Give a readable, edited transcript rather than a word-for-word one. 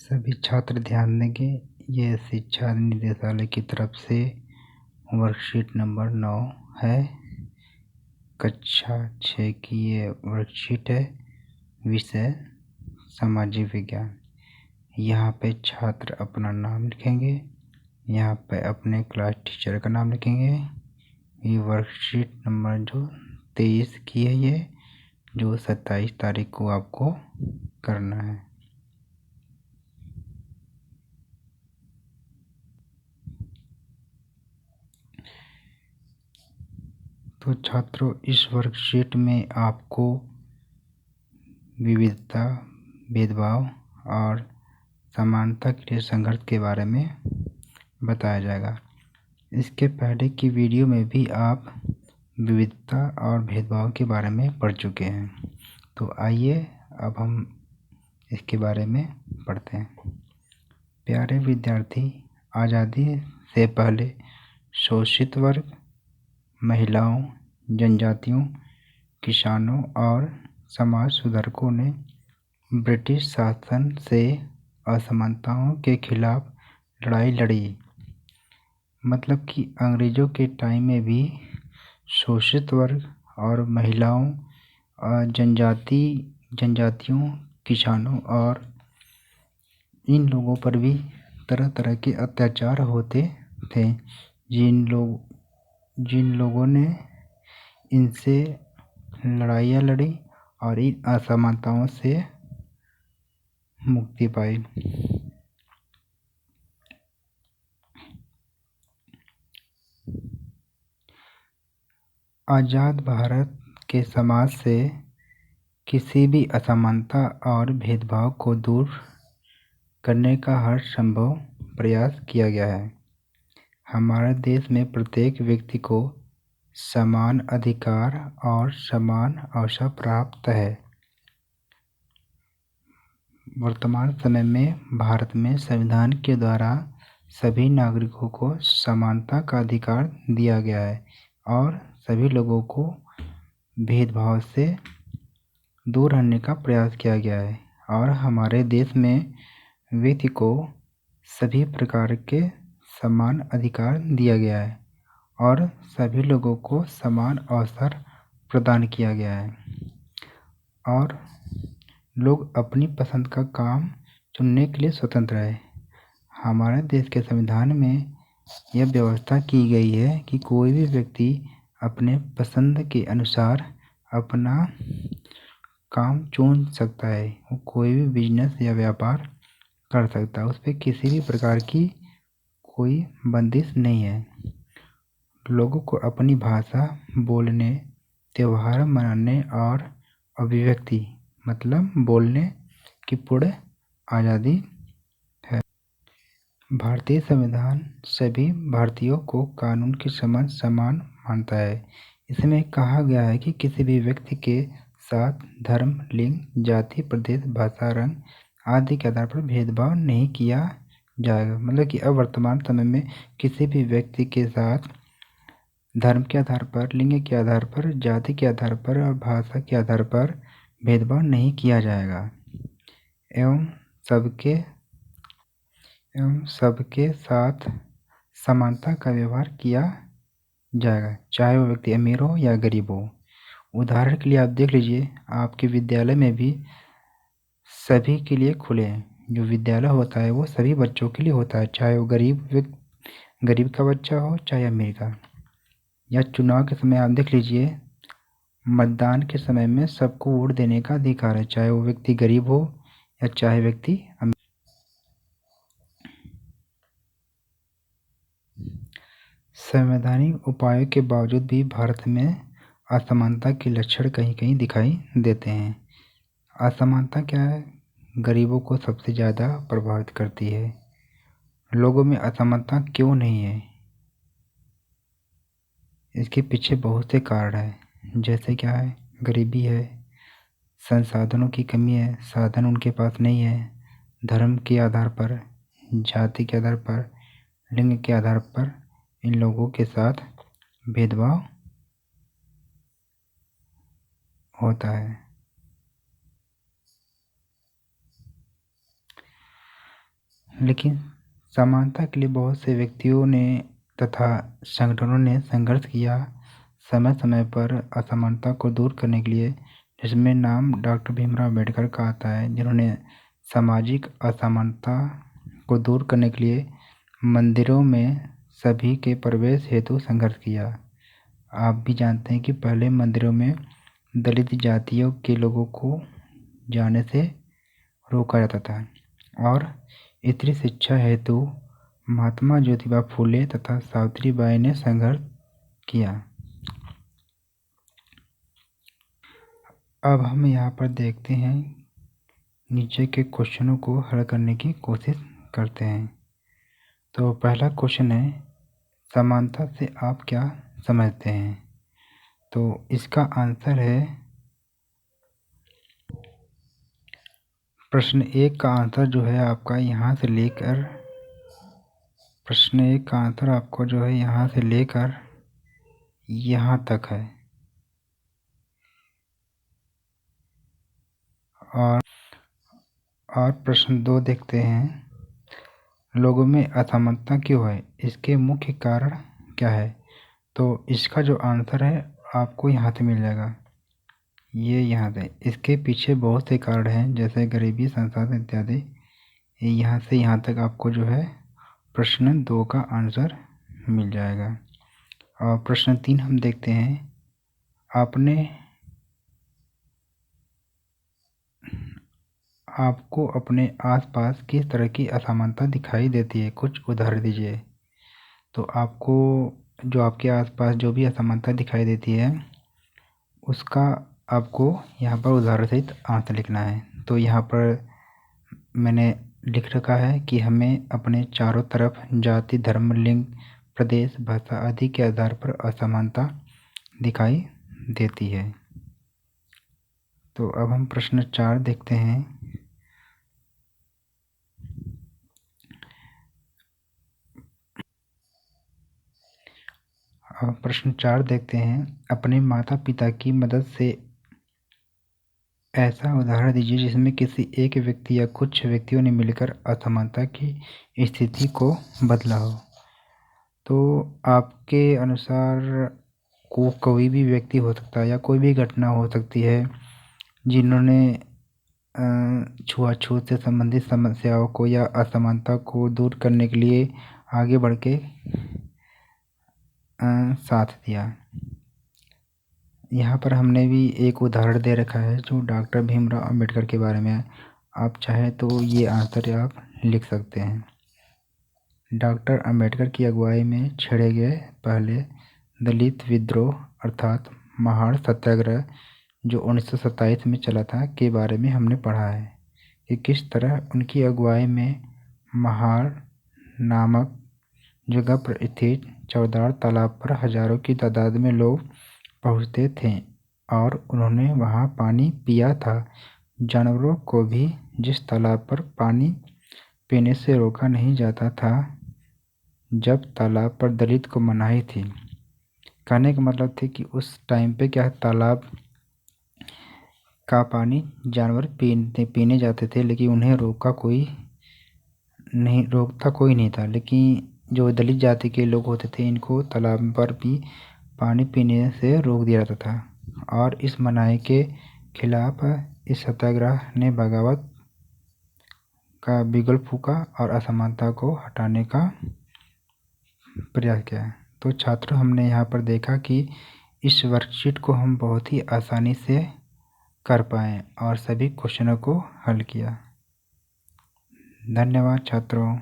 सभी छात्र ध्यान देंगे। ये शिक्षा निदेशालय की तरफ से वर्कशीट नंबर 9 है। कक्षा 6 की ये वर्कशीट है। विषय सामाजिक विज्ञान। यहाँ पे छात्र अपना नाम लिखेंगे। यहाँ पे अपने क्लास टीचर का नाम लिखेंगे। ये वर्कशीट नंबर जो 23 की है, ये जो 27 तारीख को आपको करना है। तो छात्रों, इस वर्कशीट में आपको विविधता, भेदभाव और समानता के लिए संघर्ष के बारे में बताया जाएगा। इसके पहले की वीडियो में भी आप विविधता और भेदभाव के बारे में पढ़ चुके हैं। तो आइए अब हम इसके बारे में पढ़ते हैं। प्यारे विद्यार्थी, आज़ादी से पहले शोषित वर्ग, महिलाओं, जनजातियों, किसानों और समाज सुधारकों ने ब्रिटिश शासन से असमानताओं के खिलाफ लड़ाई लड़ी। मतलब कि अंग्रेज़ों के टाइम में भी शोषित वर्ग और महिलाओं, जनजातियों, किसानों और इन लोगों पर भी तरह तरह के अत्याचार होते थे। जिन लोगों ने इनसे लड़ाइयाँ लड़ी और इन असमानताओं से मुक्ति पाई। आज़ाद भारत के समाज से किसी भी असमानता और भेदभाव को दूर करने का हर संभव प्रयास किया गया है। हमारे देश में प्रत्येक व्यक्ति को समान अधिकार और समान अवसर प्राप्त है। वर्तमान समय में भारत में संविधान के द्वारा सभी नागरिकों को समानता का अधिकार दिया गया है और सभी लोगों को भेदभाव से दूर रहने का प्रयास किया गया है। और हमारे देश में व्यक्ति को सभी प्रकार के समान अधिकार दिया गया है और सभी लोगों को समान अवसर प्रदान किया गया है और लोग अपनी पसंद का काम चुनने के लिए स्वतंत्र है। हमारे देश के संविधान में यह व्यवस्था की गई है कि कोई भी व्यक्ति अपने पसंद के अनुसार अपना काम चुन सकता है। वो कोई भी बिजनेस या व्यापार कर सकता है। उस पर किसी भी प्रकार की कोई बंदिश नहीं है। लोगों को अपनी भाषा बोलने, त्यौहार मनाने और अभिव्यक्ति मतलब बोलने की पूर्ण आज़ादी है। भारतीय संविधान सभी भारतीयों को कानून की समझ समान मानता है। इसमें कहा गया है कि किसी भी व्यक्ति के साथ धर्म, लिंग, जाति, प्रदेश, भाषा, रंग आदि के आधार पर भेदभाव नहीं किया जाएगा। मतलब कि अब वर्तमान समय में किसी भी व्यक्ति के साथ धर्म के आधार पर, लिंग के आधार पर, जाति के आधार पर और भाषा के आधार पर भेदभाव नहीं किया जाएगा एवं सबके साथ समानता का व्यवहार किया जाएगा, चाहे वो व्यक्ति अमीर हो या गरीब हो। उदाहरण के लिए आप देख लीजिए, आपके विद्यालय में भी सभी के लिए खुले हैं। जो विद्यालय होता है वो सभी बच्चों के लिए होता है, चाहे वो गरीब का बच्चा हो चाहे अमीर का। या चुनाव के समय आप देख लीजिए, मतदान के समय में सबको वोट देने का अधिकार है, चाहे वो व्यक्ति गरीब हो या चाहे व्यक्ति अमीर। संवैधानिक उपायों के बावजूद भी भारत में असमानता के लक्षण कहीं कहीं दिखाई देते हैं। असमानता क्या है? गरीबों को सबसे ज़्यादा प्रभावित करती है। लोगों में असमानता क्यों नहीं है? इसके पीछे बहुत से कारण हैं। जैसे क्या है? गरीबी है, संसाधनों की कमी है, साधन उनके पास नहीं है, धर्म के आधार पर, जाति के आधार पर, लिंग के आधार पर इन लोगों के साथ भेदभाव होता है। लेकिन समानता के लिए बहुत से व्यक्तियों ने तथा संगठनों ने संघर्ष किया समय समय पर असमानता को दूर करने के लिए, जिसमें नाम डॉक्टर भीमराव अम्बेडकर का आता है, जिन्होंने सामाजिक असमानता को दूर करने के लिए मंदिरों में सभी के प्रवेश हेतु संघर्ष किया। आप भी जानते हैं कि पहले मंदिरों में दलित जातियों के लोगों को जाने से रोका जाता था और स्त्री शिक्षा हेतु महात्मा ज्योतिबा फूले तथा सावित्रीबाई ने संघर्ष किया। अब हम यहाँ पर देखते हैं, नीचे के क्वेश्चनों को हल करने की कोशिश करते हैं। तो पहला क्वेश्चन है, समानता से आप क्या समझते हैं? तो इसका आंसर है, प्रश्न 1 का आंसर जो है आपका यहाँ से लेकर, प्रश्न 1 का आंसर आपको जो है यहाँ से लेकर यहाँ तक है। और प्रश्न 2 देखते हैं, लोगों में असमानता क्यों है, इसके मुख्य कारण क्या है? तो इसका जो आंसर है आपको यहाँ से मिल जाएगा, ये यहाँ से। इसके पीछे बहुत से कारण हैं, जैसे गरीबी, संसाधन इत्यादि। यहाँ से यहाँ तक आपको जो है प्रश्न 2 का आंसर मिल जाएगा। और प्रश्न 3 हम देखते हैं, आपको अपने आसपास किस तरह की असमानता दिखाई देती है, कुछ उदाहरण दीजिए। तो आपको जो आपके आसपास जो भी असमानता दिखाई देती है उसका आपको यहाँ पर उदाहरण सहित आंसर लिखना है। तो यहाँ पर मैंने लिख रखा है कि हमें अपने चारों तरफ जाति, धर्म, लिंग, प्रदेश, भाषा आदि के आधार पर असमानता दिखाई देती है। तो अब हम प्रश्न 4 देखते हैं। प्रश्न 4 देखते हैं, अपने माता पिता की मदद से ऐसा उदाहरण दीजिए जिसमें किसी एक व्यक्ति या कुछ व्यक्तियों ने मिलकर असमानता की स्थिति को बदला हो। तो आपके अनुसार कोई भी व्यक्ति हो सकता है या कोई भी घटना हो सकती है जिन्होंने छुआछूत से संबंधित समस्याओं को या असमानता को दूर करने के लिए आगे बढ़ के साथ दिया। यहाँ पर हमने भी एक उदाहरण दे रखा है जो डॉक्टर भीमराव अम्बेडकर के बारे में है। आप चाहें तो ये आंसर आप लिख सकते हैं। डॉक्टर अम्बेडकर की अगुवाई में छेड़े गए पहले दलित विद्रोह अर्थात महाड़ सत्याग्रह जो 1927 में चला था के बारे में हमने पढ़ा है कि किस तरह उनकी अगुवाई में महाड़ नामक जगह पर स्थित चौदार तालाब पर हजारों की तादाद में लोग पहुँचते थे और उन्होंने वहाँ पानी पिया था। जानवरों को भी जिस तालाब पर पानी पीने से रोका नहीं जाता था, जब तालाब पर दलित को मनाही थी। कहने का मतलब थे कि उस टाइम पे क्या तालाब का पानी जानवर पीने जाते थे, लेकिन उन्हें रोकता कोई नहीं था। लेकिन जो दलित जाति के लोग होते थे, इनको तालाब पर भी पानी पीने से रोक दिया जाता था। और इस मनाही के खिलाफ इस सत्याग्रह ने बगावत का बिगुल फूंका और असमानता को हटाने का प्रयास किया। तो छात्रों, हमने यहाँ पर देखा कि इस वर्कशीट को हम बहुत ही आसानी से कर पाएँ और सभी क्वेश्चनों को हल किया। धन्यवाद छात्रों।